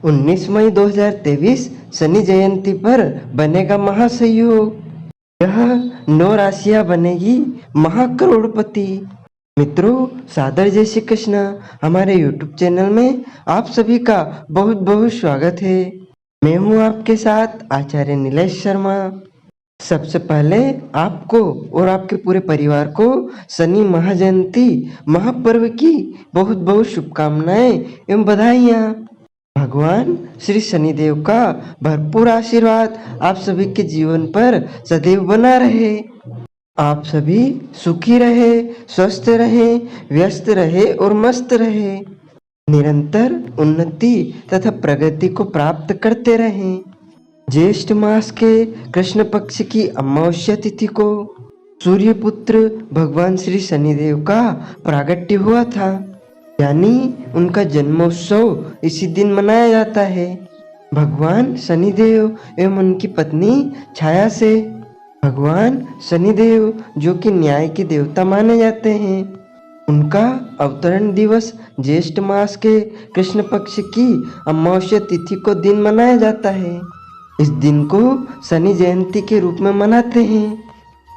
19 मई 2023 शनि जयंती पर बनेगा महासंयोग। यह 9 राशियां बनेगी महाकरोड़पति। मित्रों, सादर जय श्री कृष्ण। हमारे YouTube चैनल में आप सभी का बहुत बहुत स्वागत है। मैं हूं आपके साथ आचार्य नीलेश शर्मा। सबसे पहले आपको और आपके पूरे परिवार को शनि महाजयंती महापर्व की बहुत बहुत शुभकामनाएं एवं बधाइयाँ। भगवान श्री शनिदेव का भरपूर आशीर्वाद आप सभी के जीवन पर सदैव बना रहे। आप सभी सुखी रहे, स्वस्थ रहे, व्यस्त रहे और मस्त रहे। निरंतर उन्नति तथा प्रगति को प्राप्त करते रहें। ज्येष्ठ मास के कृष्ण पक्ष की अमावस्या तिथि को सूर्यपुत्र भगवान श्री शनिदेव का प्रागट्य हुआ था, यानी उनका जन्मोत्सव इसी दिन मनाया जाता है। भगवान शनिदेव एवं उनकी पत्नी छाया से भगवान शनिदेव, जो कि न्याय के देवता माने जाते हैं, उनका अवतरण दिवस ज्येष्ठ मास के कृष्ण पक्ष की अमावस्या तिथि को दिन मनाया जाता है। इस दिन को शनि जयंती के रूप में मनाते हैं।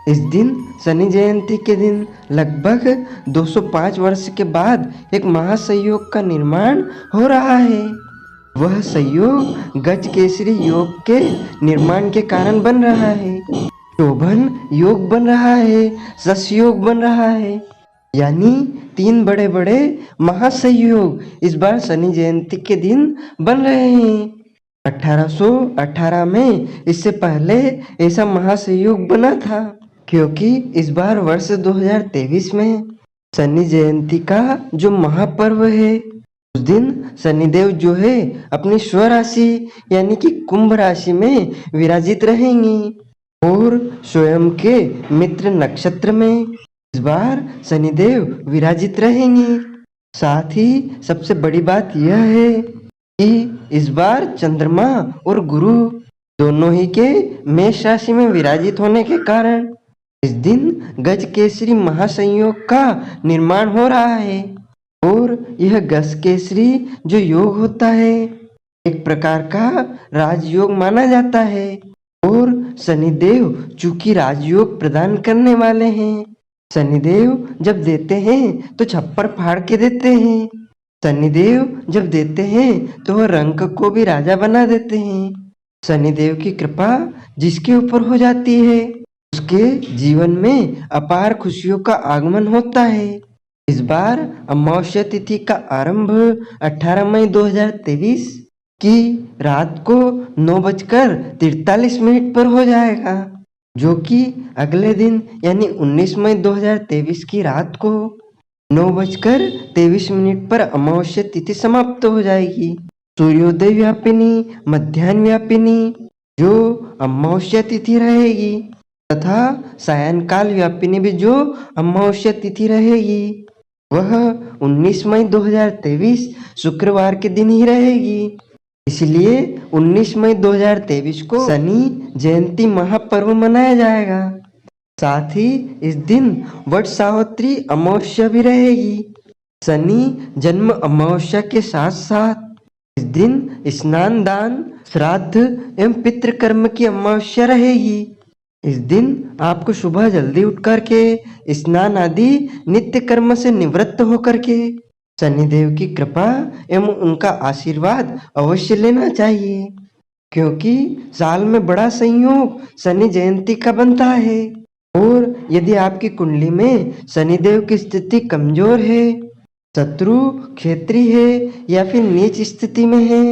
इस दिन शनि जयंती के दिन लगभग 205 वर्ष के बाद एक महासंयोग का निर्माण हो रहा है। वह संयोग गज केसरी योग के निर्माण के कारण बन रहा है। शोभन योग बन रहा है, शश योग बन रहा है, यानी 3 बड़े बड़े महासंयोग इस बार शनि जयंती के दिन बन रहे हैं। 1818 में इससे पहले ऐसा महासंयोग बना था, क्योंकि इस बार वर्ष 2023 में शनि जयंती का जो महापर्व है, उस दिन शनिदेव जो है अपनी स्वराशि यानी कि कुंभ राशि में विराजित रहेंगे और स्वयं के मित्र नक्षत्र में इस बार शनिदेव विराजित रहेंगे। साथ ही सबसे बड़ी बात यह है कि इस बार चंद्रमा और गुरु दोनों ही के मेष राशि में विराजित होने के कारण इस दिन गज केसरी महासंयोग का निर्माण हो रहा है। और यह गज केसरी जो योग होता है, एक प्रकार का राजयोग माना जाता है। और शनिदेव चूंकि राजयोग प्रदान करने वाले हैं, शनिदेव जब देते हैं तो छप्पर फाड़ के देते हैं। शनिदेव जब देते हैं तो वह रंक को भी राजा बना देते हैं। शनिदेव की कृपा जिसके ऊपर हो जाती है, उसके जीवन में अपार खुशियों का आगमन होता है। इस बार अमावस्या तिथि का आरंभ 18 मई 2023 की रात को 9:43 पर हो जाएगा, जो कि अगले दिन यानी 19 मई 2023 की रात को 9:23 पर अमावस्या तिथि समाप्त हो जाएगी। सूर्योदय व्यापिनी, मध्याह्न व्यापिनी जो अमावस्या तिथि रहेगी तथा सायंकाल व्यापिनी भी जो अमावस्या तिथि रहेगी, वह 19 मई 2023 शुक्रवार के दिन ही रहेगी। इसलिए 19 मई 2023 को शनि जयंती महापर्व मनाया जाएगा। साथ ही इस दिन वट सावित्री अमावस्या भी रहेगी। शनि जन्म अमावस्या के साथ साथ इस दिन स्नान, दान, श्राद्ध एवं पितृ कर्म की अमावस्या रहेगी। इस दिन आपको सुबह जल्दी उठ करके स्नान आदि नित्य कर्म से निवृत्त होकर के शनिदेव की कृपा एवं उनका आशीर्वाद अवश्य लेना चाहिए, क्योंकि साल में बड़ा संयोग शनि जयंती का बनता है। और यदि आपकी कुंडली में शनिदेव की स्थिति कमजोर है, शत्रु क्षेत्री है या फिर नीच स्थिति में है,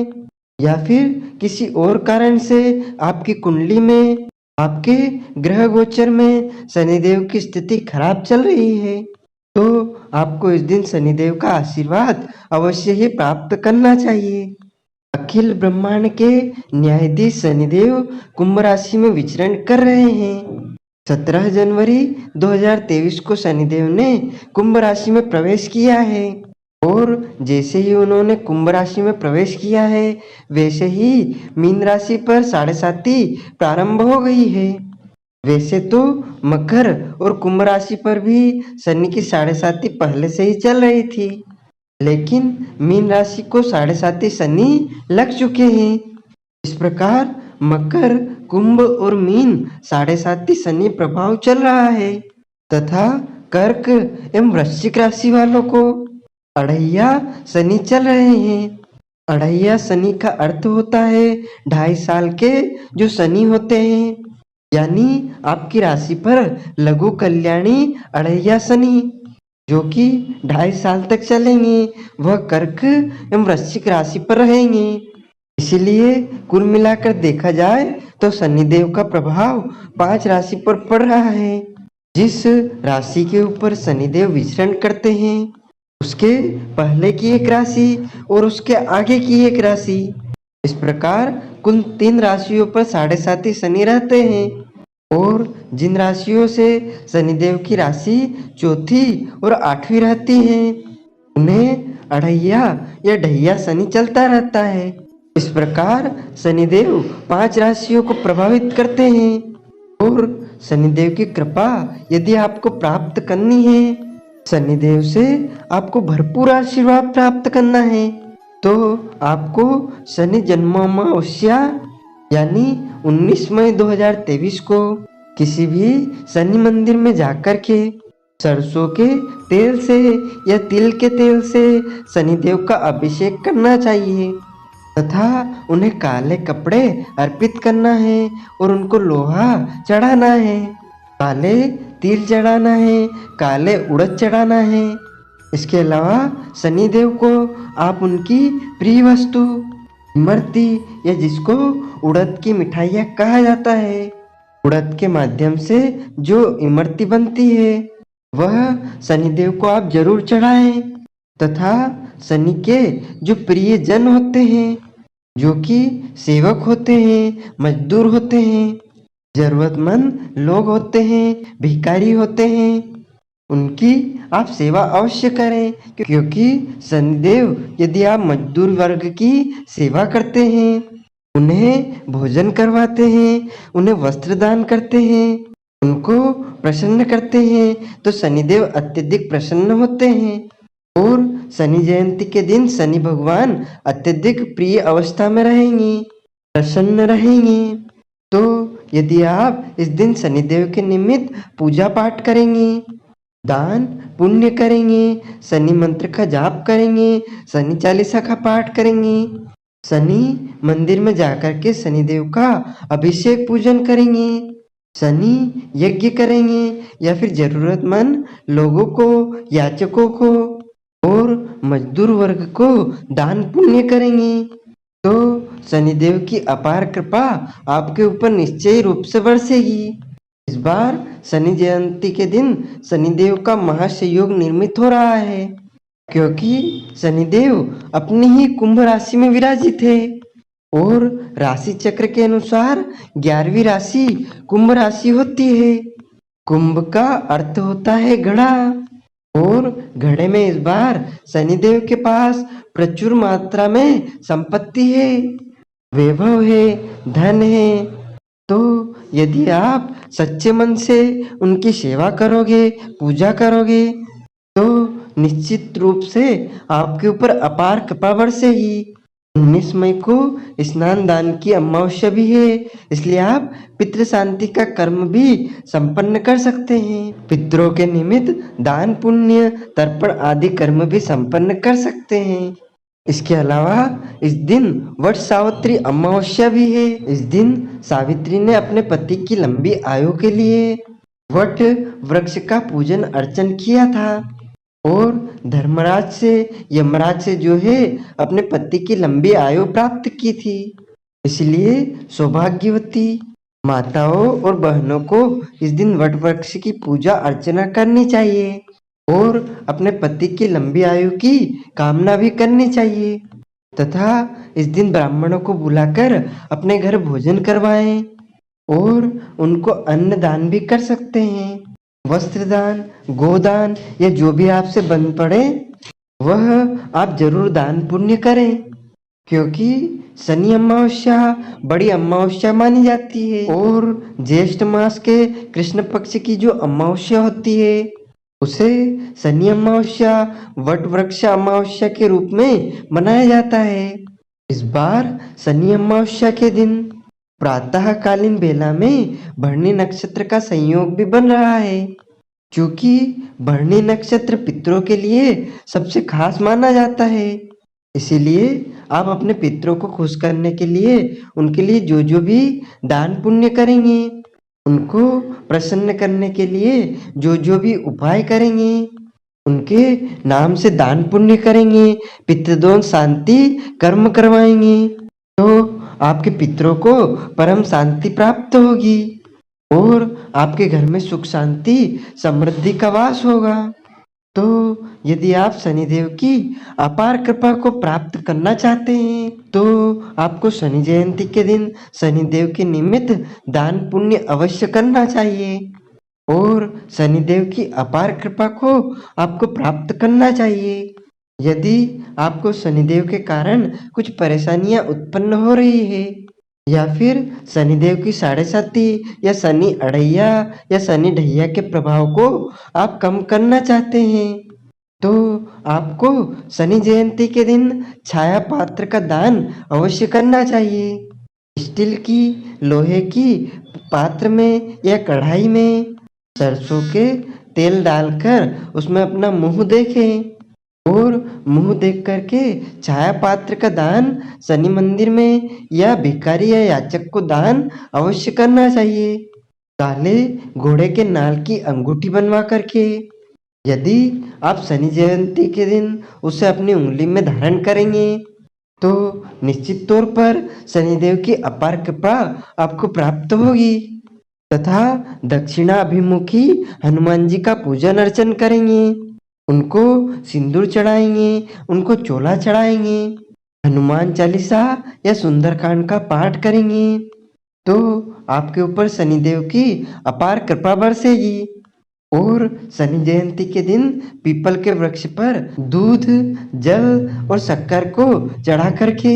या फिर किसी और कारण से आपकी कुंडली में, आपके ग्रह गोचर में शनिदेव की स्थिति खराब चल रही है, तो आपको इस दिन शनिदेव का आशीर्वाद अवश्य ही प्राप्त करना चाहिए। अखिल ब्रह्मांड के न्यायाधीश शनिदेव कुंभ राशि में विचरण कर रहे हैं। 17 जनवरी 2023 को शनिदेव ने कुंभ राशि में प्रवेश किया है। और जैसे ही उन्होंने कुंभ राशि में प्रवेश किया है, वैसे ही मीन राशि पर 7.5 प्रारंभ हो गई है। वैसे तो मकर और कुंभ राशि पर भी शनि की 7.5 पहले से ही चल रही थी, लेकिन मीन राशि को 7.5 शनि लग चुके हैं। इस प्रकार मकर, कुंभ और मीन 7.5 शनि प्रभाव चल रहा है तथा कर्क एवं वृश्चिक राशि वालों को अढ़ैया शनि चल रहे हैं। अढ़ैया शनि का अर्थ होता है 2.5 साल के जो शनि होते हैं, यानी आपकी राशि पर लघु कल्याणी अढ़ैया शनि जो कि 2.5 साल तक चलेंगे, वह कर्क एवं वृश्चिक राशि पर रहेंगे। इसलिए कुल मिलाकर देखा जाए तो शनिदेव का प्रभाव 5 राशि पर पड़ रहा है। जिस राशि के ऊपर शनिदेव विचरण करते हैं उसके पहले की एक राशि और उसके आगे की एक राशि, इस प्रकार कुल 3 राशियों पर 7.5 शनि रहते हैं। और जिन राशियों से शनिदेव की राशि चौथी और 8वीं रहती है उन्हें अढ़ैया या ढैया शनि चलता रहता है। इस प्रकार शनिदेव 5 राशियों को प्रभावित करते हैं। और शनिदेव की कृपा यदि आपको प्राप्त करनी है, शनिदेव से आपको भरपूर आशीर्वाद प्राप्त करना है, तो आपको शनि जन्मामावस्या यानी 19 मई 2023 को किसी भी शनि मंदिर में जाकर के सरसों के तेल से या तिल के तेल से शनिदेव का अभिषेक करना चाहिए तथा उन्हें काले कपड़े अर्पित करना है और उनको लोहा चढ़ाना है, काले तिल चढ़ाना है, काले उड़द चढ़ाना है। इसके अलावा शनिदेव को आप उनकी प्रिय वस्तु इमरती या जिसको उड़द की मिठाइयाँ कहा जाता है, उड़द के माध्यम से जो इमरती बनती है वह शनिदेव को आप जरूर चढ़ाएं तथा शनि के जो प्रिय जन होते हैं, जो कि सेवक होते हैं, मजदूर होते हैं, जरूरतमंद लोग होते हैं, भिखारी होते हैं, उनकी आप सेवा अवश्य करें। क्योंकि शनिदेव यदि आप मजदूर वर्ग की सेवा करते हैं, उन्हें भोजन करवाते हैं, उन्हें वस्त्र दान करते हैं, उनको प्रसन्न करते हैं, तो शनिदेव अत्यधिक प्रसन्न होते हैं। और शनि जयंती के दिन शनि भगवान अत्यधिक प्रिय अवस्था में रहेंगे, प्रसन्न रहेंगे। तो यदि आप इस दिन शनिदेव के निमित्त पूजा पाठ करेंगे, दान पुण्य करेंगे, शनि मंत्र का जाप करेंगे, शनि चालीसा का पाठ करेंगे, शनि मंदिर में जाकर के शनिदेव का अभिषेक पूजन करेंगे, शनि यज्ञ करेंगे या फिर जरूरतमंद लोगों को, याचकों को और मजदूर वर्ग को दान पुण्य करेंगे, तो शनिदेव की अपार कृपा आपके ऊपर निश्चय रूप से बरसेगी। इस बार शनि जयंती के दिन शनिदेव का महासंयोग निर्मित हो रहा है, क्योंकि शनिदेव अपनी ही कुंभ राशि में विराजित है और राशि चक्र के अनुसार 11वीं राशि कुंभ राशि होती है। कुंभ का अर्थ होता है घड़ा और घड़े में इस बार शनिदेव के पास प्रचुर मात्रा में संपत्ति है, वैभव है, धन है। तो यदि आप सच्चे मन से उनकी सेवा करोगे, पूजा करोगे, तो निश्चित रूप से आपके ऊपर अपार कृपा बरसेगी। 19 मई को स्नान दान की अमावस्या भी है, इसलिए आप पितृ शांति का कर्म भी संपन्न कर सकते हैं। पितरों के निमित्त दान पुण्य तर्पण आदि कर्म भी संपन्न कर सकते हैं। इसके अलावा इस दिन वट सावित्री अमावस्या भी है। इस दिन सावित्री ने अपने पति की लंबी आयु के लिए वट वृक्ष का पूजन अर्चन किया था और धर्मराज से, यमराज से जो है अपने पति की लंबी आयु प्राप्त की थी। इसलिए सौभाग्यवती माताओं और बहनों को इस दिन वट वृक्ष की पूजा अर्चना करनी चाहिए और अपने पति की लंबी आयु की कामना भी करनी चाहिए तथा इस दिन ब्राह्मणों को बुलाकर अपने घर भोजन करवाएं और उनको अन्न दान भी कर सकते हैं। वस्त्र दान, गोदान या जो भी आपसे बन पड़े वह आप जरूर दान पुण्य करें, क्योंकि शनि अमावस्या बड़ी अमावस्या मानी जाती है और ज्येष्ठ मास के कृष्ण पक्ष की जो अमावस्या होती है उसे शनि अमावस्या, वट वृक्ष अमावस्या के रूप में मनाया जाता है। इस बार शनि अमावस्या के दिन प्रातःकालीन बेला में भरणी नक्षत्र का संयोग भी बन रहा है। क्योंकि भरणी नक्षत्र पितरों के लिए सबसे खास माना जाता है, इसीलिए आप अपने पितरों को खुश करने के लिए उनके लिए जो जो भी दान पुण्य करेंगे, उनको प्रसन्न करने के लिए जो जो भी उपाय करेंगे, उनके नाम से दान पुण्य करेंगे, पितृदोष शांति कर्म करवाएंगे, तो आपके पितरों को परम शांति प्राप्त होगी और आपके घर में सुख शांति समृद्धि का वास होगा। तो यदि आप शनिदेव की अपार कृपा को प्राप्त करना चाहते हैं तो आपको शनि जयंती के दिन शनिदेव के निमित्त दान पुण्य अवश्य करना चाहिए और शनिदेव की अपार कृपा को आपको प्राप्त करना चाहिए। यदि आपको शनिदेव के कारण कुछ परेशानियां उत्पन्न हो रही है या फिर शनिदेव की साढ़े साती या शनि अढ़ैया या शनि ढैया के प्रभाव को आप कम करना चाहते हैं तो आपको शनि जयंती के दिन छाया पात्र का दान अवश्य करना चाहिए। स्टील की, लोहे की पात्र में या कढ़ाई में सरसों के तेल डालकर उसमें अपना मुंह देखें और मुंह देख करके छाया पात्र का दान शनि मंदिर में या भिखारी या याचक को दान अवश्य करना चाहिए। काले घोड़े के नाल की अंगूठी बनवा करके यदि आप शनि जयंती के दिन उसे अपनी उंगली में धारण करेंगे तो निश्चित तौर पर शनिदेव की अपार कृपा आपको प्राप्त होगी तथा दक्षिणाभिमुखी हनुमान जी का पूजन अर्चन करेंगे, उनको सिंदूर चढ़ाएंगे, उनको चोला चढ़ाएंगे, हनुमान चालीसा या सुंदरकांड का पाठ करेंगे तो आपके ऊपर शनिदेव की अपार कृपा बरसेगी। और शनि जयंती के दिन पीपल के वृक्ष पर दूध, जल और शक्कर को चढ़ा करके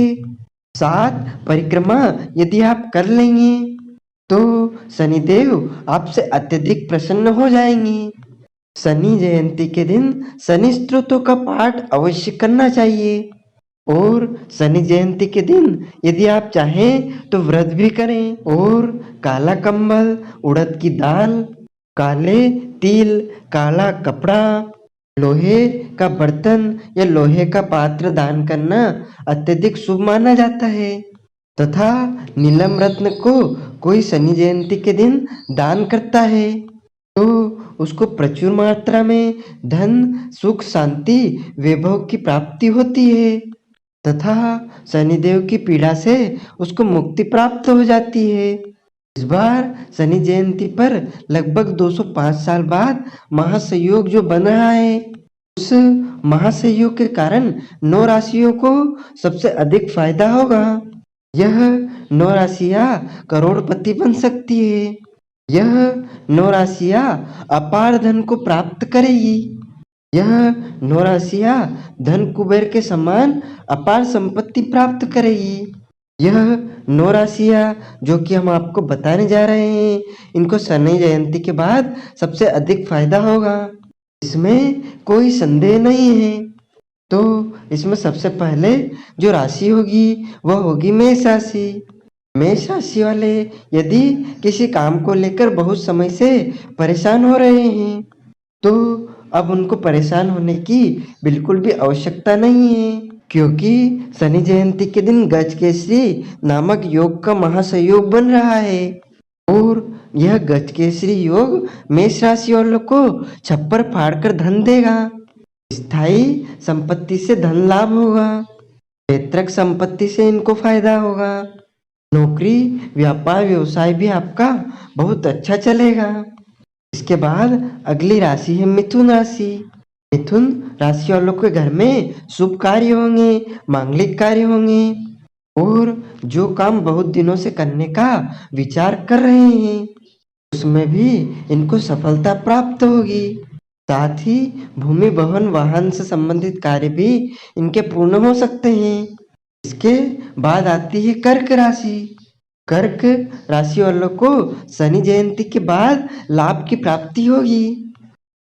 7 परिक्रमा यदि आप कर लेंगे तो शनिदेव आपसे अत्यधिक प्रसन्न हो जाएंगे। शनि जयंती के दिन शनि स्तोत्रों का पाठ अवश्य करना चाहिए और शनि जयंती के दिन यदि आप चाहें तो व्रत भी करें और काला कंबल, उड़द की दाल, काले तिल, काला कपड़ा, लोहे का बर्तन या लोहे का पात्र दान करना अत्यधिक शुभ माना जाता है तथा नीलम रत्न को कोई शनि जयंती के दिन दान करता है तो उसको प्रचुर मात्रा में धन, सुख, शांति, वैभव की प्राप्ति होती है तथा शनिदेव की पीड़ा से उसको मुक्ति प्राप्त हो जाती है। इस बार शनि जयंती पर लगभग 205 साल बाद महासंयोग जो बन रहा है, उस महासंयोग के कारण 9 राशियों को सबसे अधिक फायदा होगा। यह 9 राशियां करोड़पति बन सकती है। यह 9 राशियां अपार धन को प्राप्त करेगी। यह 9 राशियां धन कुबेर के समान अपार संपत्ति प्राप्त करेगी। यह 9 राशियां जो कि हम आपको बताने जा रहे हैं, इनको शनि जयंती के बाद सबसे अधिक फायदा होगा, इसमें कोई संदेह नहीं है। तो इसमें सबसे पहले जो राशि होगी वह होगी मेष राशि। मेष राशि वाले यदि किसी काम को लेकर बहुत समय से परेशान हो रहे हैं तो अब उनको परेशान होने की बिल्कुल भी आवश्यकता नहीं है, क्योंकि शनि जयंती के दिन गजकेसरी नामक योग का महासंयोग बन रहा है और यह गजकेसरी योग मेष राशि वालों को छप्पर फाड़कर धन देगा। स्थायी संपत्ति से धन लाभ होगा, पैतृक संपत्ति से इनको फायदा होगा, नौकरी, व्यापार, व्यवसाय भी आपका बहुत अच्छा चलेगा। इसके बाद अगली राशि है मिथुन राशि। मिथुन राशि वालों के घर में शुभ कार्य होंगे, मांगलिक कार्य होंगे और जो काम बहुत दिनों से करने का विचार कर रहे हैं उसमें भी इनको सफलता प्राप्त होगी। साथ ही भूमि, भवन, वाहन से संबंधित कार्य भी इनके पूर्ण हो सकते हैं। इसके बाद आती है कर्क राशि। कर्क राशि वालों को शनि जयंती के बाद लाभ की प्राप्ति होगी।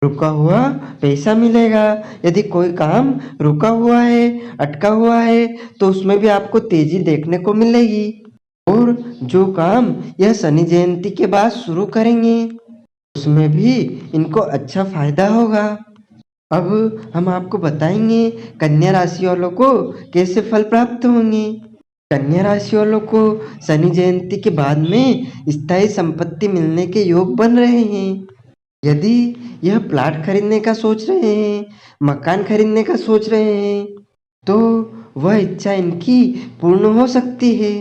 रुका हुआ पैसा मिलेगा। यदि कोई काम रुका हुआ है, अटका हुआ है, तो उसमें भी आपको तेजी देखने को मिलेगी। और जो काम यह शनि जयंती के बाद शुरू करेंगे, उसमें भी इनको अच्छा फायदा होगा। अब हम आपको बताएंगे कन्या राशि वालों को कैसे फल प्राप्त होंगे। कन्या राशि वालों को शनि जयंती के बाद में स्थायी संपत्ति मिलने के योग बन रहे हैं। यदि यह प्लाट खरीदने का सोच रहे हैं, मकान खरीदने का सोच रहे हैं, तो वह इच्छा इनकी पूर्ण हो सकती है।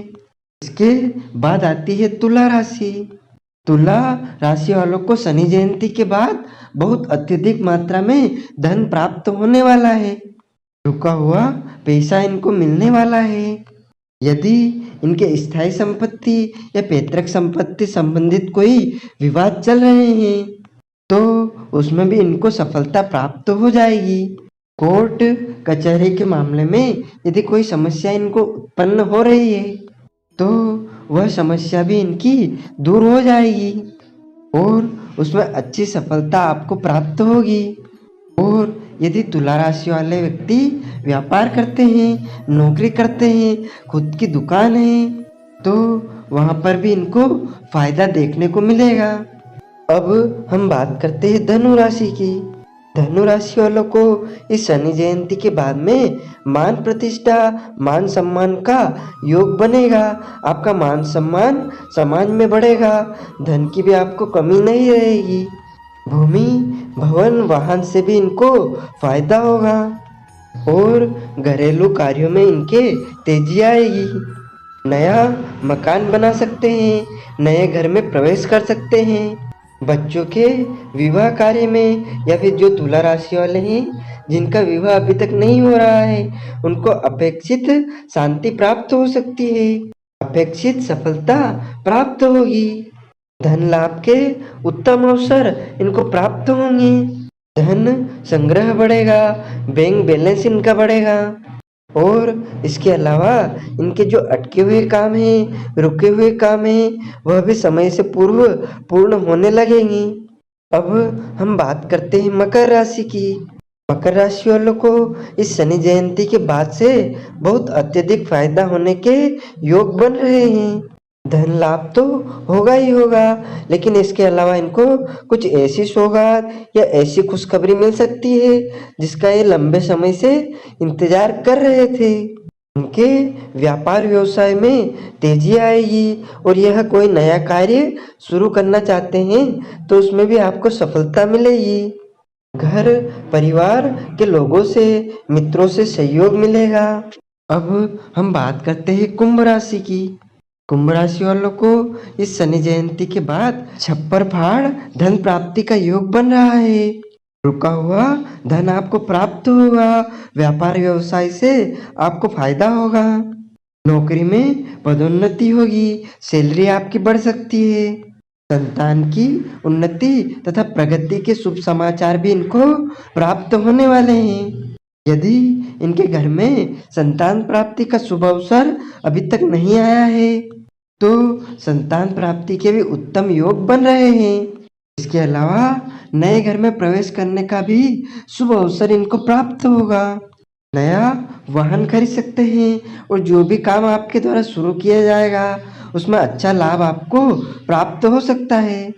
इसके बाद आती है तुला राशि। तुला राशि वालों को शनि जयंती के बाद बहुत अत्यधिक मात्रा में धन प्राप्त होने वाला है। रुका हुआ पैसा इनको मिलने वाला है। यदि इनके स्थायी संपत्ति या पैतृक संपत्ति संबंधित कोई विवाद चल रहे हैं, तो उसमें भी इनको सफलता प्राप्त हो जाएगी। कोर्ट कचहरी के मामले में यदि कोई समस्या इनको उत्पन्न हो रही है, तो वह समस्या भी इनकी दूर हो जाएगी और उसमें अच्छी सफलता आपको प्राप्त होगी। और यदि तुला राशि वाले व्यक्ति व्यापार करते हैं, नौकरी करते हैं, खुद की दुकान है, तो वहाँ पर भी इनको फायदा देखने को मिलेगा। अब हम बात करते हैं धनु राशि की। धनु राशि वालों को इस शनि जयंती के बाद में मान प्रतिष्ठा, मान सम्मान का योग बनेगा। आपका मान सम्मान समाज में बढ़ेगा। धन की भी आपको कमी नहीं रहेगी। भूमि, भवन, वाहन से भी इनको फायदा होगा और घरेलू कार्यों में इनके तेजी आएगी। नया मकान बना सकते हैं, नए घर में प्रवेश कर सकते हैं। बच्चों के विवाह कार्य में या फिर जो तुला राशि वाले हैं जिनका विवाह अभी तक नहीं हो रहा है, उनको अपेक्षित शांति प्राप्त हो सकती है, अपेक्षित सफलता प्राप्त होगी। धन लाभ के उत्तम अवसर इनको प्राप्त होंगे। धन संग्रह बढ़ेगा, बैंक बैलेंस इनका बढ़ेगा और इसके अलावा इनके जो अटके हुए काम हैं, रुके हुए काम हैं, वह भी समय से पूर्व पूर्ण होने लगेंगी। अब हम बात करते हैं मकर राशि की। मकर राशि वालों को इस शनि जयंती के बाद से बहुत अत्यधिक फायदा होने के योग बन रहे हैं। धन लाभ तो होगा ही होगा, लेकिन इसके अलावा इनको कुछ ऐसी सौगात या ऐसी खुशखबरी मिल सकती है जिसका ये लंबे समय से इंतजार कर रहे थे। उनके व्यापार व्यवसाय में तेजी आएगी और यह कोई नया कार्य शुरू करना चाहते हैं तो उसमें भी आपको सफलता मिलेगी। घर परिवार के लोगों से, मित्रों से सहयोग मिलेगा। अब हम बात करते हैं कुंभ राशि की। कुंभ राशि वालों को इस शनि जयंती के बाद छप्पर फाड़ धन प्राप्ति का योग बन रहा है। रुका हुआ धन आपको प्राप्त होगा। व्यापार व्यवसाय से आपको फायदा होगा। नौकरी में पदोन्नति होगी, सैलरी आपकी बढ़ सकती है। संतान की उन्नति तथा प्रगति के शुभ समाचार भी इनको प्राप्त होने वाले हैं। यदि इनके घर में संतान प्राप्ति का शुभ अवसर अभी तक नहीं आया है, तो संतान प्राप्ति के भी उत्तम योग बन रहे हैं। इसके अलावा नए घर में प्रवेश करने का भी शुभ अवसर इनको प्राप्त होगा। नया वाहन खरीद सकते हैं और जो भी काम आपके द्वारा शुरू किया जाएगा उसमें अच्छा लाभ आपको प्राप्त हो सकता है।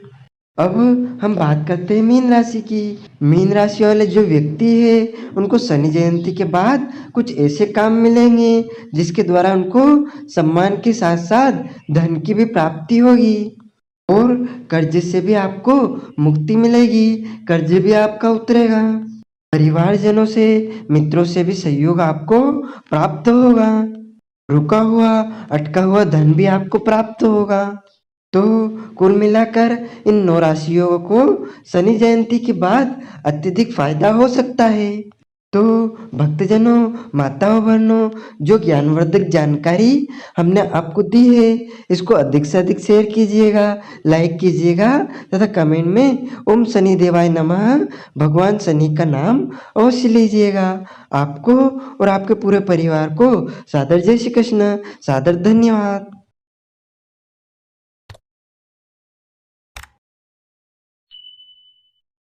अब हम बात करते हैं मीन राशि की। मीन राशि वाले जो व्यक्ति है उनको शनि जयंती के बाद कुछ ऐसे काम मिलेंगे जिसके द्वारा उनको सम्मान के साथ साथ धन की भी प्राप्ति होगी और कर्जे से भी आपको मुक्ति मिलेगी। कर्जे भी आपका उतरेगा। परिवारजनों से, मित्रों से भी सहयोग आपको प्राप्त होगा। रुका हुआ, अटका हुआ धन भी आपको प्राप्त होगा। तो कुल मिलाकर इन 9 राशियों को शनि जयंती के बाद अत्यधिक फायदा हो सकता है। तो भक्तजनों, माताओं बहनों, जो ज्ञानवर्धक जानकारी हमने आपको दी है, इसको अधिक से अधिक शेयर कीजिएगा, लाइक कीजिएगा तथा कमेंट में ओम शनि देवाय नमः भगवान शनि का नाम अवश्य लीजिएगा। आपको और आपके पूरे परिवार को सादर जय श्री कृष्ण, सादर धन्यवाद।